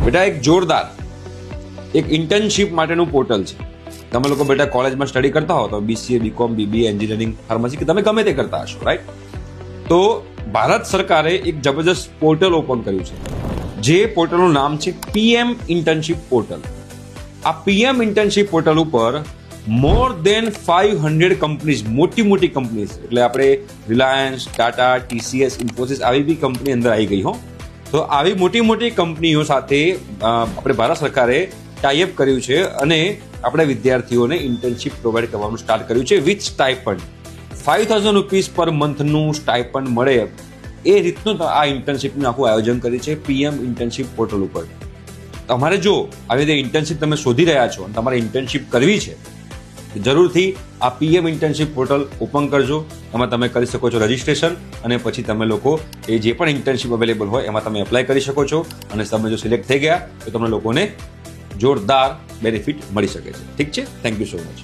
બેટા એક જોરદાર એક ઇન્ટર્નશિપ માટેનું પોર્ટલ છે. તમે લોકો બેટા કોલેજમાં સ્ટડી કરતા હો તો BCA, BCom, BBA, engineering, pharmacy કે તમે ગમે તે કરતા હશો, રાઈટ? તો ભારત સરકારે એક જબરજસ્ત પોર્ટલ ઓપન કર્યું છે, જે પોર્ટલનું નામ છે PM ઇન્ટર્નશિપ પોર્ટલ. આ PM ઇન્ટર્નશિપ પોર્ટલ ઉપર મોર દેન 500 કંપનીઝ, મોટી મોટી કંપનીઝ, એટલે આપણે રિલાયન્સ, ટાટા, TCS, ઇન્ફોસિસ આવી બી કંપની અંદર આવી ગઈ હો. તો આવી મોટી મોટી કંપનીઓ સાથે આપણે ભારત સરકારે ટાઈઅપ કર્યું છે અને આપણે વિદ્યાર્થીઓને ઇન્ટર્નશિપ પ્રોવાઈડ કરવાનું સ્ટાર્ટ કર્યું છે વિથ સ્ટાઇપન્ડ. 5,000 રૂપીસ પર મંથનું સ્ટાઇપન્ડ મળે એ રીતનું આ ઇન્ટર્નશિપનું આખું આયોજન કર્યું છે PM ઇન્ટર્નશિપ પોર્ટલ ઉપર. તમારે જો આવી રીતે ઇન્ટર્નશિપ તમે શોધી રહ્યા છો અને તમારે ઇન્ટર્નશિપ કરવી છે, જરૂરથી આ PM ઇન્ટર્નશિપ પોર્ટલ ઓપન કરજો. એમાં તમે કરી શકો છો રજિસ્ટ્રેશન અને પછી તમે લોકો એ જે પણ ઇન્ટર્નશિપ અવેલેબલ હોય એમાં તમે એપ્લાય કરી શકો છો અને તમે જો સિલેક્ટ થઈ ગયા તો તમને લોકોને જોરદાર બેનિફિટ મળી શકે છે. ઠીક છે, થેન્ક યુ સો મચ.